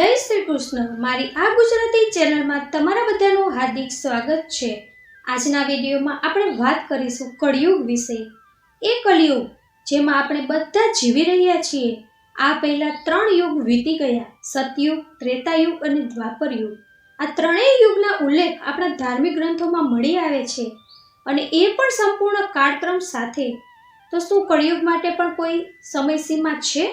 જય શ્રી કૃષ્ણ. મારી આ ગુજરાતી ચેનલમાં તમારા બધાનું હાર્દિક સ્વાગત છે. આજના વિડીયોમાં આપણે વાત કરીશું કળિયુગ વિશે. એ કળિયુગ જેમાં આપણે બધા જીવી રહ્યા છીએ. આ પહેલા 3 યુગ વીતી ગયા: સતયુગ, ત્રેતાયુગ અને દ્વાપરયુગ. આ ત્રણેય યુગના ઉલ્લેખ આપણા ધાર્મિક ગ્રંથોમાં મળી આવે છે, અને એ પણ સંપૂર્ણ કાળક્રમ સાથે. તો શું કળિયુગ માટે પણ કોઈ સમયસીમા છે?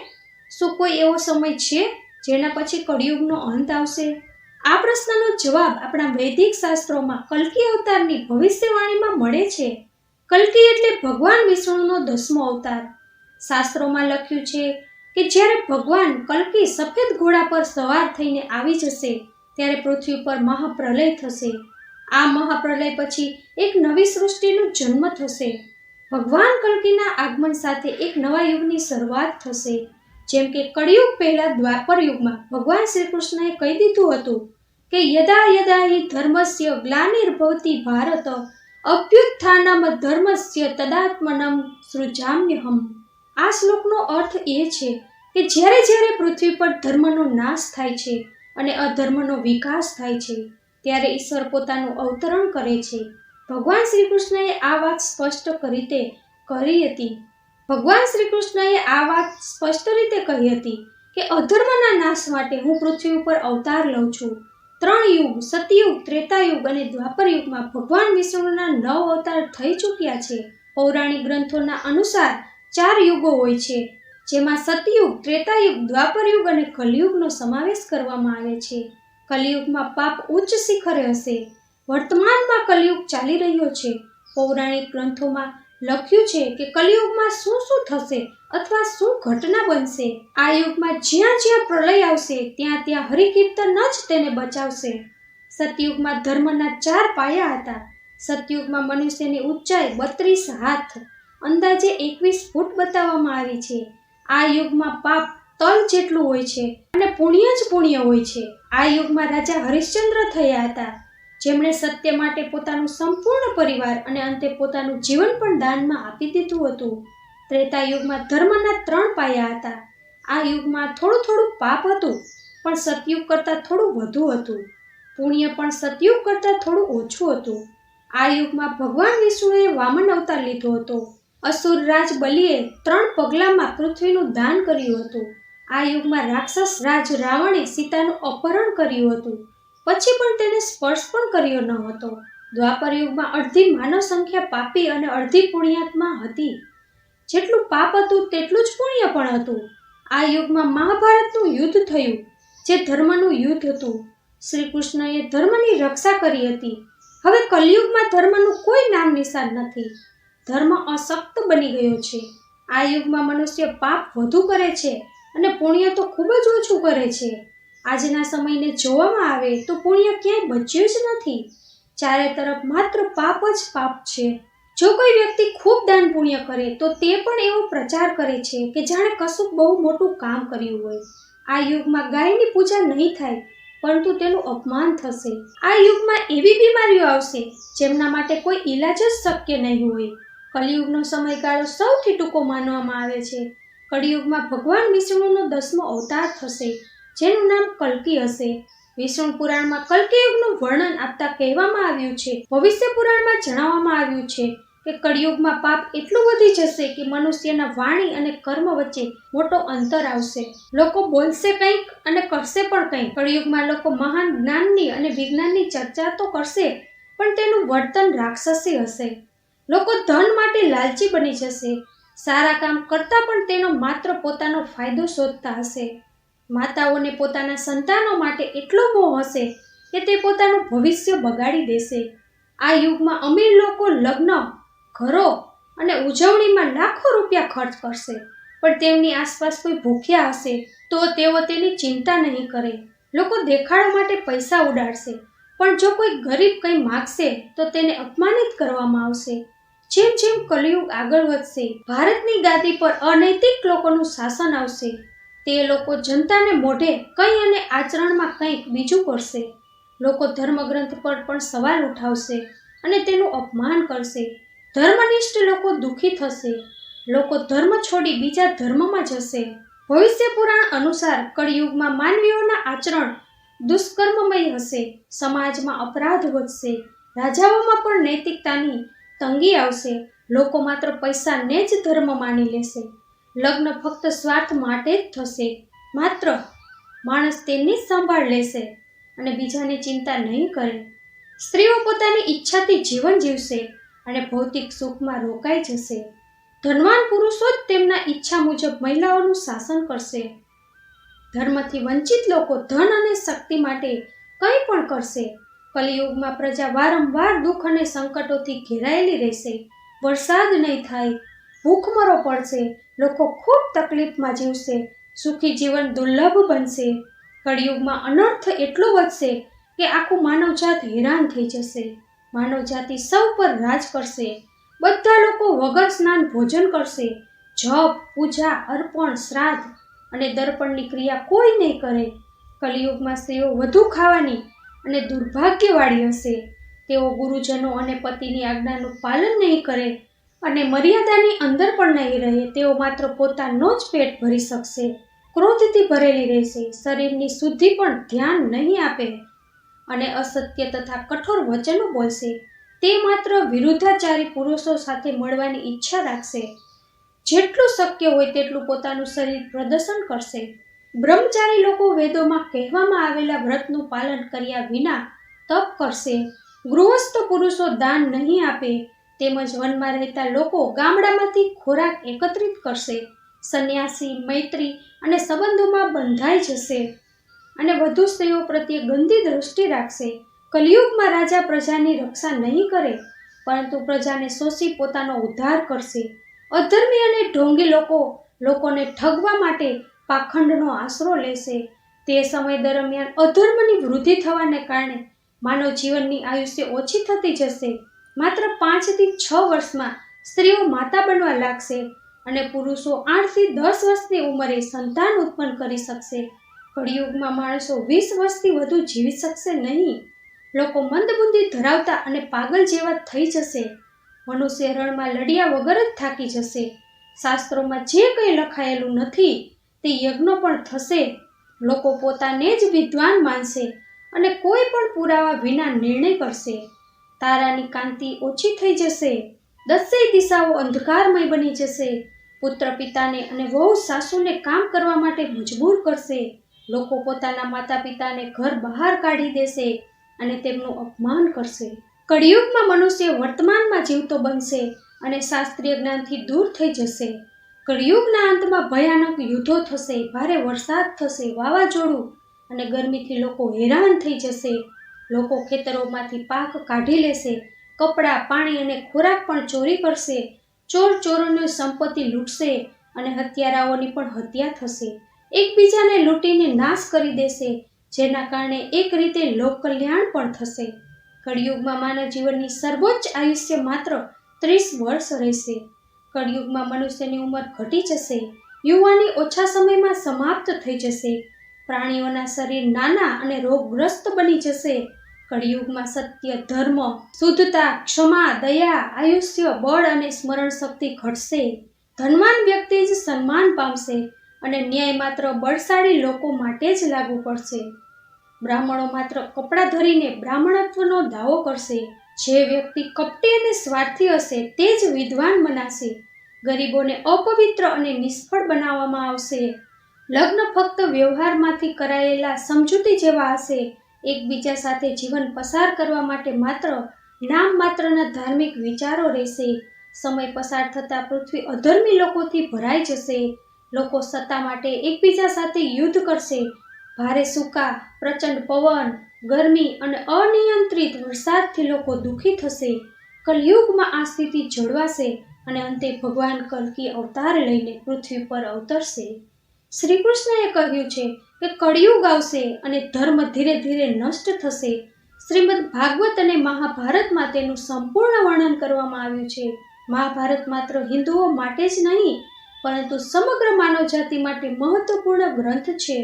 શું કોઈ એવો સમય છે જેના પછી કળિયુગનો અંત આવશે? આ પ્રશ્નનો જવાબ આપણા વૈદિક શાસ્ત્રોમાં કલ્કી અવતારની ભવિષ્યવાણીમાં મળે છે. કલ્કી એટલે ભગવાન વિષ્ણુનો 10મો અવતાર. શાસ્ત્રોમાં લખ્યું છે કે જ્યારે ભગવાન કલ્કી સફેદ ઘોડા પર સવાર થઈને આવી જશે ત્યારે પૃથ્વી પર મહાપ્રલય થશે. આ મહાપ્રલય પછી એક નવી સૃષ્ટિનો જન્મ થશે. ભગવાન કલ્કીના આગમન સાથે એક નવા યુગની શરૂઆત થશે. જેમ કે કળિયુગ પહેલા દ્વાપર યુગમાં ભગવાન શ્રી કૃષ્ણએ કહી દીધું હતું કે યદા યદા હિ ધર્મસ્ય ગ્લાનિર્ભવતિ ભારત અભ્યુત્થાનમ ધર્મસ્ય તદાત્મનમ સૃજામ્યહમ. આ શ્લોકનો અર્થ એ છે કે જ્યારે જ્યારે પૃથ્વી પર ધર્મનો નાશ થાય છે અને અધર્મનો વિકાસ થાય છે, ત્યારે ઈશ્વર પોતાનું અવતરણ કરે છે. ભગવાન શ્રી કૃષ્ણએ આ વાત સ્પષ્ટ રીતે કહી હતી કે અધર્મના નાશ માટે હું પૃથ્વી ઉપર અવતાર લઉં છું. 3 યુગ સતયુગ, ત્રેતાયુગ અને દ્વાપર યુગમાં ભગવાન વિષ્ણુના 9 અવતાર થઈ ચૂક્યા છે. પૌરાણિક ગ્રંથોના અનુસાર 4 યુગો હોય છે, જેમાં સતયુગ, ત્રેતાયુગ, દ્વાપર યુગ અને કલયુગનો સમાવેશ કરવામાં આવે છે. કલયુગમાં પાપ ઉચ્ચ શિખરે હશે. વર્તમાનમાં કલયુગ ચાલી રહ્યો છે. પૌરાણિક ગ્રંથોમાં લખ્યું છે કે કલયુગમાં શું શું થશે અથવા શું ઘટના બનશે. આ યુગમાં જ્યાં જ્યાં પ્રલય આવશે ત્યાં ત્યાં હરિકીર્તન જ તેને બચાવશે. સતયુગમાં ધર્મના 4 પાયા હતા. સતયુગમાં મનુષ્યની ઊંચાઈ 32 હાથ, અંદાજે 21 ફૂટ બતાવવામાં આવી છે. આ યુગમાં પાપ તલ જેટલું હોય છે અને પુણ્ય જ પુણ્ય હોય છે. આ યુગમાં રાજા હરિશ્ચંદ્ર થયા હતા, જેમણે સત્ય માટે પોતાનું સંપૂર્ણ પરિવાર અને અંતે પોતાનું જીવન પણ દાનમાં આપી દીધું હતું. ત્રેતા યુગમાં ધર્મના 3 પાયા હતા. આ યુગમાં થોડું થોડું પાપ હતું, પણ સતયુગ કરતાં થોડું વધુ હતું. પુણ્ય પણ સતયુગ કરતાં થોડું ઓછું હતું. આ યુગમાં ભગવાન વિષ્ણુએ વામન અવતાર લીધો હતો. અસુર રાજ બલિએ 3 પગલામાં પૃથ્વીનું દાન કર્યું હતું. આ યુગમાં રાક્ષસ રાજ રાવણે સીતાનું અપહરણ કર્યું હતું, પછી પણ તેને સ્પર્શ પણ કર્યો ન હતો. દ્વાપર યુગમાં અડધી માનવ સંખ્યા પાપી અને અડધી પુણ્યાત્મા હતી. જેટલું પાપ હતું તેટલું જ પુણ્ય પણ હતું. આ યુગમાં મહાભારતનું યુદ્ધ થયું, જે ધર્મનું યુદ્ધ હતું. શ્રી કૃષ્ણએ ધર્મની રક્ષા કરી હતી. હવે કલયુગમાં ધર્મનું કોઈ નામ નિશાન નથી. ધર્મ અશક્ત બની ગયો છે. આ યુગમાં મનુષ્ય પાપ વધુ કરે છે અને પુણ્ય તો ખૂબ જ ઓછું કરે છે. આજના સમયને જોવામાં આવે તો પુણ્ય ક્યાંય બચ્યું જ નથી. ચારે તરફ માત્ર પાપ જ પાપ છે. જો કોઈ વ્યક્તિ ખૂબ દાન પુણ્ય કરે તો તે પણ એવો પ્રચાર કરે છે કે જાણે કશુંક બહુ મોટું કામ કર્યું હોય. આ યુગમાં ગાયની પૂજા નહીં થાય, પરંતુ તેનું અપમાન થશે. આ યુગમાં એવી બીમારીઓ આવશે જેમના માટે કોઈ ઈલાજ જ શક્ય નહીં હોય. કલિયુગનો સમયગાળો સૌથી ટૂંકો માનવામાં આવે છે. કળિયુગમાં ભગવાન વિષ્ણુનો 10મો અવતાર થશે, જેનું નામ કલ્કી હશે. વિષ્ણુ પુરાણમાં કલ્કી યુગનું વર્ણન આપતા કહેવામાં આવ્યું છે. ભવિષ્ય પુરાણમાં જણાવવામાં આવ્યું છે કે કળિયુગમાં પાપ એટલું વધી જશે કે મનુષ્યના વાણી અને કર્મ વચ્ચે મોટો અંતર આવશે. લોકો બોલશે કંઈક અને કરશે પણ કંઈક. કળિયુગમાં લોકો મહાન જ્ઞાનની અને વિજ્ઞાનની ચર્ચા તો કરશે, પણ તેનું વર્તન રાક્ષસી હશે. લોકો ધન માટે લાલચી બની જશે. સારા કામ કરતાં પણ તેનો માત્ર પોતાનો ફાયદો શોધતા હશે. માતાઓને પોતાના સંતાનો માટે એટલો મોહ હશે કે તે પોતાનું ભવિષ્ય બગાડી દેશે. આ યુગમાં અમીર લોકો લગ્ન, ઘરો અને ઉજવણીમાં લાખો રૂપિયા ખર્ચ કરશે, પણ તેમની આસપાસ કોઈ ભૂખ્યા હશે તો તેઓ તેની ચિંતા નહીં કરે. લોકો દેખાડો માટે પૈસા ઉડાડશે, પણ જો કોઈ ગરીબ કંઈ માગશે તો તેને અપમાનિત કરવામાં આવશે. જેમ જેમ કલિયુગ આગળ વધશે, ભારતની ગાદી પર અનૈતિક લોકોનું શાસન આવશે. તે લોકો જનતાને મોઢે કંઈ અને આચરણમાં કંઈક બીજું કરશે. લોકો ધર્મગ્રંથ પર પણ સવાલ ઉઠાવશે અને તેનું અપમાન કરશે. ધર્મનિષ્ઠ લોકો દુઃખી થશે. લોકો ધર્મ છોડી બીજા ધર્મમાં જશે. ભવિષ્ય પુરાણ અનુસાર કળિયુગમાં માનવીઓના આચરણ દુષ્કર્મમય હશે, સમાજમાં અપરાધ વધશે, રાજાઓમાં પણ નૈતિકતાની તંગી આવશે, લોકો માત્ર પૈસાને જ ધર્મ માની લેશે, લગ્ન ફક્ત સ્વાર્થ માટે જ થશે, માત્ર માણસ તેની જ સંભાળ લેશે અને બીજાની ચિંતા નહીં કરે. સ્ત્રીઓ પોતાની ઈચ્છાથી જીવન જીવશે અને ભૌતિક સુખમાં રોકાઈ જશે. ધનવાન પુરુષો જ તેમના ઈચ્છા મુજબ મહિલાઓનું શાસન કરશે. ધર્મથી વંચિત લોકો ધન અને શક્તિ માટે કંઈ પણ કરશે. કલિયુગમાં પ્રજા વારંવાર દુઃખ અને સંકટોથી ઘેરાયેલી રહેશે. વરસાદ નહીં થાય, ભૂખમરો પડશે, લોકો ખૂબ તકલીફમાં જીવશે, સુખી જીવન દુર્લભ બનશે. કળિયુગમાં અનર્થ એટલો વધશે કે આખું માનવજાત હેરાન થઈ જશે. માનવજાતિ સૌ પર રાજ કરશે. બધા લોકો વગર સ્નાન ભોજન કરશે. જપ, પૂજા, અર્પણ, શ્રાદ્ધ અને દર્પણની ક્રિયા કોઈ નહીં કરે. કલિયુગમાં સ્ત્રીઓ વધુ ખાવાની અને દુર્ભાગ્યવાળી હશે. તેઓ ગુરુજનો અને પતિની આજ્ઞાનું પાલન નહીં કરે અને મર્યાદાની અંદર પણ નહીં રહે. તેઓ માત્ર પોતાનો જ પેટ ભરી શકશે, ક્રોધથી ભરેલી રહેશે, શરીરની શુદ્ધિ પણ ધ્યાન નહીં આપે અને અસત્ય તથા કઠોર વચનો બોલશે. તે માત્ર વિરુદ્ધાચારી પુરુષો સાથે મળવાની ઈચ્છા રાખશે. જેટલું શક્ય હોય તેટલું પોતાનું શરીર પ્રદર્શન કરશે. બ્રહ્મચારી લોકો વેદોમાં કહેવામાં આવેલા વ્રતનું પાલન કર્યા વિના તપ કરશે. ગૃહસ્થ પુરુષો દાન નહીં આપે. તેમજ વનમાં રહેતા લોકો ગામડામાંથી ખોરાક એકત્રિત કરશે. સંન્યાસી મૈત્રી અને સંબંધોમાં બંધાઈ જશે અને વધુ સ્ત્રીઓ પ્રત્યે ગંદી દ્રષ્ટિ રાખશે. કલિયુગમાં રાજા પ્રજાની રક્ષા નહીં કરે, પરંતુ પ્રજાને શોષી પોતાનો ઉદ્ધાર કરશે. અધર્મી અને ઢોંગી લોકોને ઠગવા માટે પાખંડનો આશરો લેશે. તે સમય દરમિયાન અધર્મની વૃદ્ધિ થવાને કારણે માનવ જીવનની આયુષ્ય ઓછી થતી જશે. માત્ર 5 થી 6 વર્ષમાં સ્ત્રીઓ માતા બનવા લાગશે અને પુરુષો 8 થી 10 વર્ષની ઉંમરે સંતાન ઉત્પન્ન કરી શકશે. કળિયુગમાં માણસો 20 વર્ષથી વધુ જીવી શકશે નહીં. લોકો મંદબુદ્ધિ ધરાવતા અને પાગલ જેવા થઈ જશે. મનુષ્ય રણમાં લડ્યા વગર જ થાકી જશે. શાસ્ત્રોમાં જે કંઈ લખાયેલું નથી તે યજ્ઞો પણ થશે. લોકો પોતાને જ વિદ્વાન માનશે અને કોઈ પણ પુરાવા વિના નિર્ણય કરશે. તારાની કાંતિ ઓછી થઈ જશે. 10 દિશાઓ અંધકારમય બની જશે. પુત્ર પિતાને અને વહુ સાસુને કામ કરવા માટે મજબૂર કરશે. લોકો પોતાના માતા પિતાને ઘર બહાર કાઢી દેશે અને તેમનું અપમાન કરશે. કળિયુગમાં મનુષ્ય વર્તમાનમાં જીવતો બનશે અને શાસ્ત્રીય જ્ઞાનથી દૂર થઈ જશે. કળિયુગના અંતમાં ભયાનક યુદ્ધો થશે, ભારે વરસાદ થશે, વાવાઝોડું અને ગરમીથી લોકો હેરાન થઈ જશે. લોકો ખેતરોમાંથી પાક કાઢી લેશે. કપડાં, પાણી અને ખોરાક પણ ચોરી કરશે. ચોર ચોરોની સંપત્તિ લૂંટશે અને હત્યારાઓની પણ હત્યા થશે. એકબીજાને લૂંટીને નાશ કરી દેશે, જેના કારણે એક રીતે લોક કલ્યાણ પણ થશે. કળિયુગમાં માનવ જીવનની સર્વોચ્ચ આયુષ્ય માત્ર 30 વર્ષ રહેશે. કળિયુગમાં મનુષ્યની ઉંમર ઘટી જશે. યુવાની ઓછા સમયમાં સમાપ્ત થઈ જશે. પ્રાણીઓના શરીર નાના અને રોગગ્રસ્ત બની જશે. કળિયુગમાં સત્ય, ધર્મ, શુદ્ધતા, ક્ષમા, દયા, આયુષ્ય, બળ અને સ્મરણ શક્તિ ઘટશે. ધનવાન વ્યક્તિ જ સન્માન પામશે અને ન્યાય માત્ર બળશાળી લોકો માટે જ લાગુ પડશે. બ્રાહ્મણો માત્ર કપડાં ધરીને બ્રાહ્મણત્વનો દાવો કરશે. જે વ્યક્તિ કપટી અને સ્વાર્થી હશે તે જ વિદ્વાન બનાશે. ગરીબોને અપવિત્ર અને નિષ્ફળ બનાવવામાં આવશે. લગ્ન ફક્ત વ્યવહારમાંથી કરાયેલા સમજૂતી જેવા હશે. એકબીજા સાથે જીવન પસાર કરવા માટે માત્ર નામ માત્રના ધાર્મિક વિચારો રહેશે. સમય પસાર થતાં પૃથ્વી અધર્મી લોકોથી ભરાઈ જશે. લોકો સત્તા માટે એકબીજા સાથે યુદ્ધ કરશે. ભારે સૂકા, પ્રચંડ પવન, ગરમી અને અનિયંત્રિત વરસાદથી લોકો દુઃખી થશે. કલયુગમાં આ સ્થિતિ જળવાશે અને અંતે ભગવાન કલ્કી અવતાર લઈને પૃથ્વી પર અવતરશે. શ્રી કૃષ્ણએ કહ્યું છે કે કળિયુગ આવશે અને ધર્મ ધીરે ધીરે નષ્ટ થશે. શ્રીમદ ભાગવત અને મહાભારતમાં તેનું સંપૂર્ણ વર્ણન કરવામાં આવ્યું છે. મહાભારત માત્ર હિન્દુઓ માટે જ નહીં, પરંતુ સમગ્ર માનવજાતિ માટે મહત્વપૂર્ણ ગ્રંથ છે.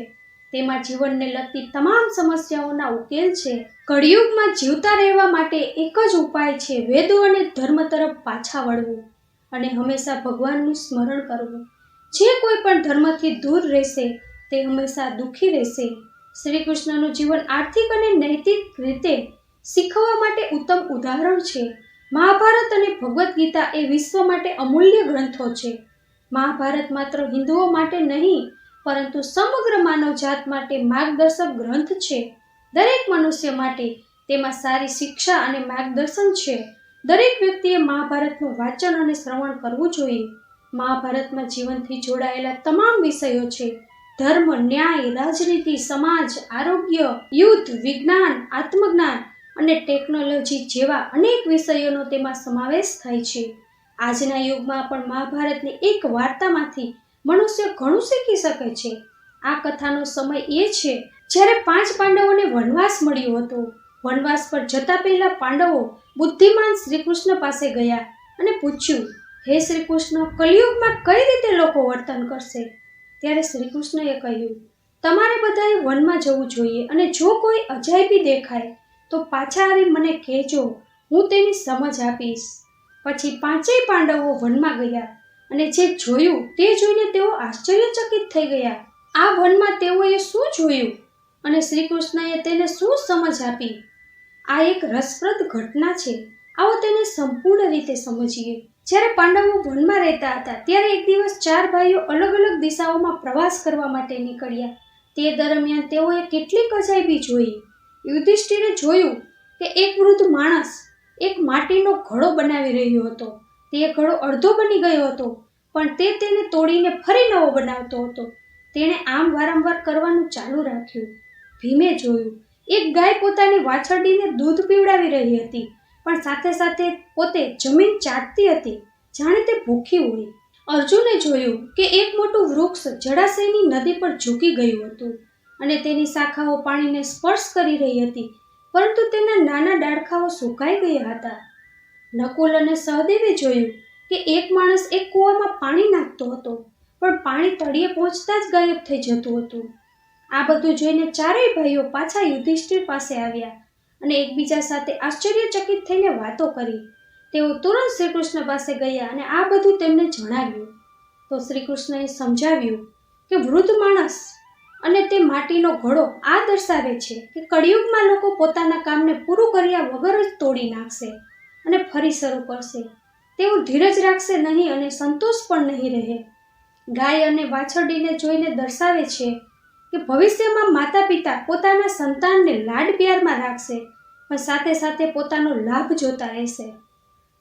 તેમાં જીવનને લગતી તમામ સમસ્યાઓના ઉકેલ છે. કળિયુગમાં જીવતા રહેવા માટે એક જ ઉપાય છે: વેદો અને ધર્મ તરફ પાછા વળવું અને હંમેશા ભગવાનનું સ્મરણ કરવું. જે કોઈ પણ ધર્મથી દૂર રહેશે તે હંમેશા દુઃખી રહેશે. શ્રી કૃષ્ણનું જીવન આર્થિક અને નૈતિક રીતે શીખવવા માટે ઉત્તમ ઉદાહરણ છે. મહાભારત અને ભગવદ્ ગીતા એ વિશ્વ માટે અમૂલ્ય ગ્રંથો છે. મહાભારત માત્ર હિન્દુઓ માટે નહીં પરંતુ સમગ્ર માનવજાત માટે માર્ગદર્શક ગ્રંથ છે. દરેક મનુષ્ય માટે તેમાં સારી શિક્ષા અને માર્ગદર્શન છે. દરેક વ્યક્તિએ મહાભારતનું વાંચન અને શ્રવણ કરવું જોઈએ. મહાભારતમાં જીવનથી જોડાયેલા તમામ વિષયો છે. ધર્મ, ન્યાય, રાજનીતિ, સમાજ, આરોગ્ય, યુદ્ધ, વિજ્ઞાન, આત્મજ્ઞાન અને ટેકનોલોજી જેવા અનેક વિષયોનો તેમાં સમાવેશ થાય છે. આજના યુગમાં પણ મહાભારતની એક વાર્તામાંથી મનુષ્ય ઘણું શીખી શકે છે. આ કથાનો સમય એ છે જ્યારે 5 પાંડવોને વનવાસ મળ્યો હતો. વનવાસ પર જતા પહેલા પાંડવો બુદ્ધિમાન શ્રી કૃષ્ણ પાસે ગયા અને પૂછ્યું, હે શ્રી કૃષ્ણ, કલિયુગમાં કઈ રીતે લોકો વર્તન કરશે? ત્યારે શ્રી કૃષ્ણએ કહ્યું, તમારે બધાએ વનમાં જવું જોઈએ અને જો કોઈ અજાયબી દેખાય તો પાછા આવી મને કહેજો, હું તેની સમજ આપીશ. પછી 5 પાંડવો વનમાં ગયા અને જે જોયું તે જોઈને તેઓ આશ્ચર્યચકિત થઈ ગયા. આ વનમાં તેઓએ શું જોયું અને શ્રી કૃષ્ણએ તેને શું સમજ આપી? આ એક રસપ્રદ ઘટના છે. આવો તેને સંપૂર્ણ રીતે સમજીએ. જ્યારે પાંડવો વનમાં રહેતા હતા ત્યારે એક દિવસ 4 ભાઈઓ અલગ અલગ દિશાઓમાં પ્રવાસ કરવા માટે નીકળ્યા. તે દરમિયાન તેઓએ કેટલીક અજાયબી જોઈ. યુધિષ્ઠિરે જોયું કે એક વૃદ્ધ માણસ એક માટીનો ઘડો બનાવી રહ્યો હતો. તે ઘડો અડધો બની ગયો હતો પણ તે તેને તોડીને ફરી નવો બનાવતો હતો. તેણે આમ વારંવાર કરવાનું ચાલુ રાખ્યું. ભીમે જોયું એક ગાય પોતાની વાછરડીને દૂધ પીવડાવી રહી હતી પણ સાથે સાથે પોતે જમીન ચાટતી હતી જાણે તે ભૂખી હોય. અર્જુને જોયું કે એક મોટું વૃક્ષ જળાશયની નદી પર ઝૂકી ગયું હતું અને તેની શાખાઓ પાણીને સ્પર્શ કરી રહી હતી પરંતુ તેના નાના ડાળખાઓ સુકાઈ ગયા હતા. નકુલ અને સહદેવે જોયું કે એક માણસ એક કૂવામાં પાણી નાખતો હતો પણ પાણી તળિયે પહોંચતા જ ગાયબ થઈ જતું હતું. આ બધું જોઈને 4 ભાઈઓ પાછા યુધિષ્ઠિર પાસે આવ્યા અને એકબીજા સાથે આશ્ચર્યચકિત થઈને વાતો કરી. તેઓ તુરંત શ્રી કૃષ્ણ પાસે ગયા અને આ બધું તેમને જણાવ્યું. તો શ્રી કૃષ્ણએ સમજાવ્યું કે વૃદ્ધ માણસ અને તે માટીનો ઘડો આ દર્શાવે છે કે કળિયુગમાં લોકો પોતાના કામને પૂરું કર્યા વગર જ તોડી નાખશે અને ફરી શરૂ કરશે. તેઓ ધીરજ રાખશે નહીં અને સંતોષ પણ નહીં રહે. ગાય અને વાછરડીને જોઈને દર્શાવે છે કે ભવિષ્યમાં માતા પિતા પોતાના સંતાનને લાડ પ્યારમાં રાખશે પણ સાથે સાથે પોતાનો લાભ જોતા રહેશે.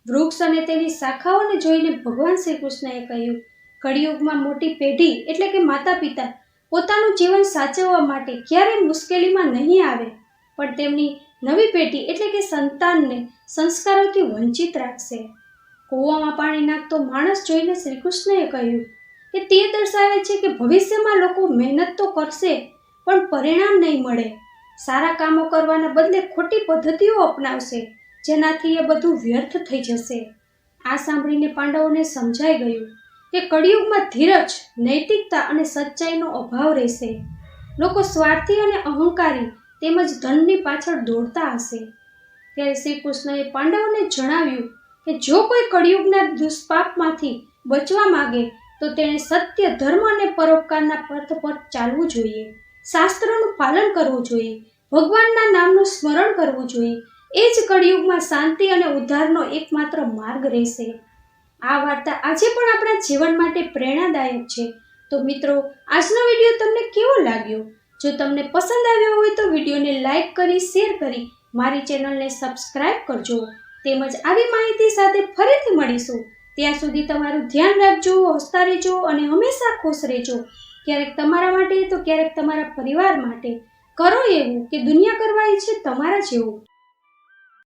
વૃક્ષ અને તેની શાખાઓને જોઈને ભગવાન શ્રી કૃષ્ણએ કહ્યું, કળિયુગમાં મોટી પેઢી એટલે કે માતા પિતા પોતાનું જીવન સાચવવા માટે ક્યારેય મુશ્કેલીમાં નહીં આવે પણ તેમની નવી પેઢી એટલે કે સંતાનને સંસ્કારોથી વંચિત રાખશે. કૂવામાં પાણી નાખતો માણસ જોઈને શ્રી કૃષ્ણએ કહ્યું કે તે દર્શાવે છે કે ભવિષ્યમાં લોકો મહેનત તો કરશે પણ પરિણામ નહીં મળે. સારા કામો કરવાના બદલે ખોટી પદ્ધતિઓ અપનાવશે જેનાથી એ બધું વ્યર્થ થઈ જશે. આ સાંભળીને પાંડવોને સમજાઈ ગયું કે કળિયુગમાં ધીરજ, નૈતિકતા અને સચ્ચાઈનો અભાવ રહેશે. લોકો સ્વાર્થી અને અહંકારી તેમજ ધનની પાછળ દોડતા હશે. ત્યારે શ્રી કૃષ્ણએ પાંડવોને જણાવ્યું કે જો કોઈ કળિયુગના દુષ્પાપમાંથી બચવા માંગે તો તેણે સત્ય, ધર્મ અને પરોપકારના પથ પર ચાલવું જોઈએ. શાસ્ત્રોનું પાલન કરવું જોઈએ. ભગવાનના નામનું સ્મરણ કરવું જોઈએ. એ જ કળિયુગમાં શાંતિ અને ઉદ્ધારનો એકમાત્ર માર્ગ રહેશે. આ વાર્તા આજે પણ આપણા જીવન માટે પ્રેરણાદાયક છે. તો મિત્રો, આજનો વિડીયો તમને કેવો લાગ્યો? જો તમને પસંદ આવ્યો હોય તો વિડીયોને લાઈક કરી, શેર કરી મારી ચેનલને સબસ્ક્રાઇબ કરજો. તેમજ આવી માહિતી સાથે ફરીથી મળીશું. ત્યાં સુધી તમારું ધ્યાન રાખજો, હસતા રહેજો અને હંમેશા ખુશ રહેજો. ક્યારેક તમારા માટે તો ક્યારેક તમારા પરિવાર માટે. કરો એવું કે દુનિયા કરવા ઈચ્છે તમારા જેવું.